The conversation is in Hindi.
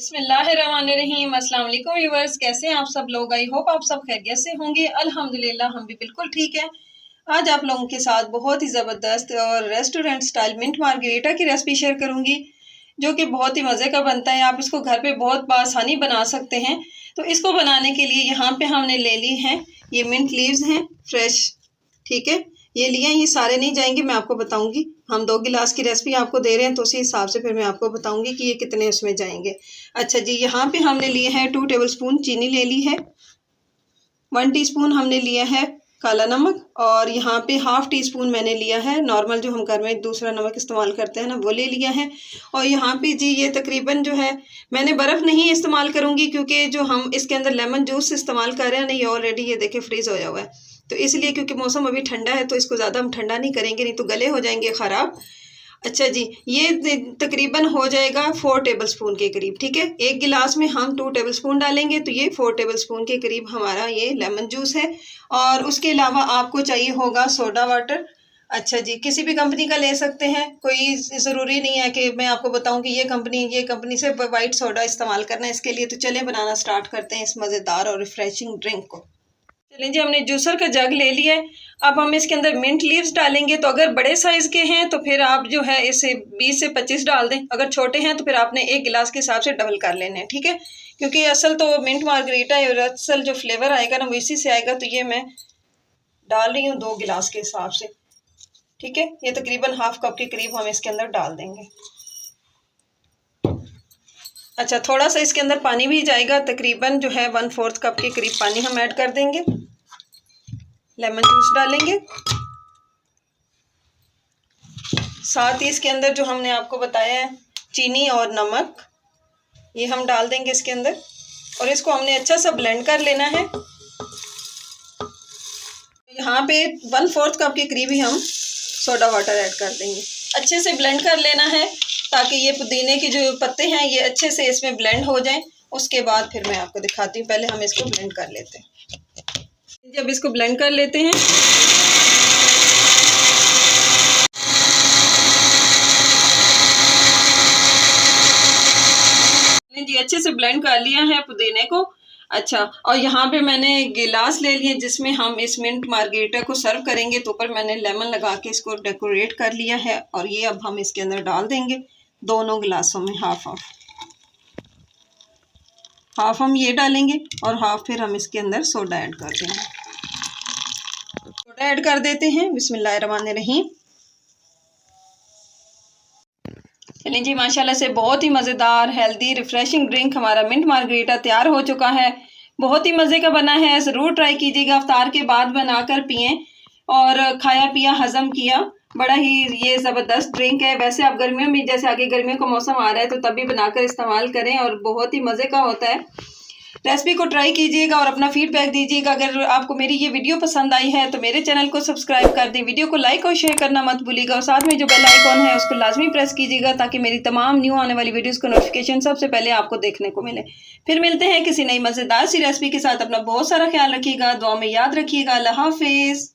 बिस्मिल्लाहिर्रहमानिर्रहीम। अस्सलाम वालेकुम व्यूअर्स, कैसे हैं आप सब लोग। आई होप आप सब खैरियत से होंगे। अल्हम्दुलिल्लाह हम भी बिल्कुल ठीक हैं। आज आप लोगों के साथ बहुत ही ज़बरदस्त और रेस्टोरेंट स्टाइल मिंट मार्गरीटा की रेसिपी शेयर करूंगी, जो कि बहुत ही मज़े का बनता है। आप इसको घर पे बहुत बआसानी बना सकते हैं। तो इसको बनाने के लिए यहाँ पे हमने ले ली हैं ये मिंट लीव्स हैं फ्रेश, ठीक है। ये लिए हैं, ये सारे नहीं जाएंगे, मैं आपको बताऊंगी। हम 2 गिलास की रेसिपी आपको दे रहे हैं तो उसी हिसाब से फिर मैं आपको बताऊंगी कि ये कितने उसमें जाएंगे। अच्छा जी, यहाँ पे हमने लिए हैं 2 टेबलस्पून चीनी ले ली है, 1 टीस्पून हमने लिया है काला नमक, और यहाँ पे ½ टीस्पून मैंने लिया है नॉर्मल जो हम घर में दूसरा नमक इस्तेमाल करते हैं ना, वो ले लिया है। और यहाँ पे जी ये तकरीबन जो है, मैंने बर्फ़ नहीं इस्तेमाल करूँगी क्योंकि जो हम इसके अंदर लेमन जूस इस्तेमाल कर रहे हैं ना, ये ऑलरेडी ये देखे फ्रीज़ होया हुआ है, तो इसलिए क्योंकि मौसम अभी ठंडा है तो इसको ज़्यादा हम ठंडा नहीं करेंगे, नहीं तो गले हो जाएंगे ख़राब। अच्छा जी, ये तकरीबन हो जाएगा 4 टेबलस्पून के करीब, ठीक है। 1 गिलास में हम 2 टेबलस्पून डालेंगे तो ये 4 टेबलस्पून के करीब हमारा ये लेमन जूस है। और उसके अलावा आपको चाहिए होगा सोडा वाटर। अच्छा जी, किसी भी कंपनी का ले सकते हैं, कोई ज़रूरी नहीं है कि मैं आपको बताऊं कि ये कंपनी से वाइट सोडा इस्तेमाल करना है इसके लिए। तो चलें बनाना स्टार्ट करते हैं इस मज़ेदार और रिफ्रेशिंग ड्रिंक को। चलें जी, हमने जूसर का जग ले लिया है। अब हम इसके अंदर मिंट लीव्स डालेंगे। तो अगर बड़े साइज़ के हैं तो फिर आप जो है इसे 20 से 25 डाल दें। अगर छोटे हैं तो फिर आपने 1 गिलास के हिसाब से डबल कर लेने हैं, ठीक है। क्योंकि असल तो मिंट मार्गरीटा है और असल जो फ्लेवर आएगा ना वो इसी से आएगा। तो ये मैं डाल रही हूँ 2 गिलास के हिसाब से, ठीक है। ये तकरीबन ½ कप के करीब हम इसके अंदर डाल देंगे। अच्छा, थोड़ा सा इसके अंदर पानी भी जाएगा, तकरीबन जो है 1/4 कप के करीब पानी हम ऐड कर देंगे। लेमन जूस डालेंगे, साथ ही इसके अंदर जो हमने आपको बताया है चीनी और नमक, ये हम डाल देंगे इसके अंदर। और इसको हमने अच्छा सा ब्लेंड कर लेना है। यहाँ पे 1/4 कप के करीब ही हम सोडा वाटर ऐड कर देंगे। अच्छे से ब्लेंड कर लेना है ताकि ये पुदीने के जो पत्ते हैं ये अच्छे से इसमें ब्लेंड हो जाएं। उसके बाद फिर मैं आपको दिखाती हूँ, पहले हम इसको ब्लेंड कर लेते हैं। जब इसको ब्लेंड कर लेते हैं, जी अच्छे से ब्लेंड कर लिया है पुदीने को। अच्छा, और यहाँ पे मैंने गिलास ले लिए जिसमें हम इस मिंट मार्गरीटा को सर्व करेंगे। तो ऊपर मैंने लेमन लगा के इसको डेकोरेट कर लिया है। और ये अब हम इसके अंदर डाल देंगे दोनों गिलासों में हाफ हम ये डालेंगे और हाफ फिर हम इसके अंदर सोडा ऐड कर देंगे। सोडा ऐड कर देते हैं। बिस्मिल्लाहिर्रहमानिर्रहीम। चलिए जी, माशाल्लाह से बहुत ही मज़ेदार हेल्दी रिफ्रेशिंग ड्रिंक हमारा मिंट मार्गरीटा तैयार हो चुका है। बहुत ही मज़े का बना है, ज़रूर ट्राई कीजिएगा। अफ्तार के बाद बनाकर पिएं और खाया पिया हज़म किया। बड़ा ही ये ज़बरदस्त ड्रिंक है। वैसे आप गर्मियों में, जैसे आगे गर्मियों का मौसम आ रहा है, तो तभी बनाकर इस्तेमाल करें और बहुत ही मज़े का होता है। रेसिपी को ट्राई कीजिएगा और अपना फीडबैक दीजिएगा। अगर आपको मेरी ये वीडियो पसंद आई है तो मेरे चैनल को सब्सक्राइब कर दें, वीडियो को लाइक और शेयर करना मत भूलिएगा, और साथ में जो बेल आइकॉन है उसको लाजमी प्रेस कीजिएगा ताकि मेरी तमाम न्यू आने वाली वीडियोस का नोटिफिकेशन सबसे पहले आपको देखने को मिले। फिर मिलते हैं किसी नई मज़ेदार सी रेसिपी के साथ। अपना बहुत सारा ख्याल रखिएगा, दुआ में याद रखिएगा। अल्लाह हाफिज़।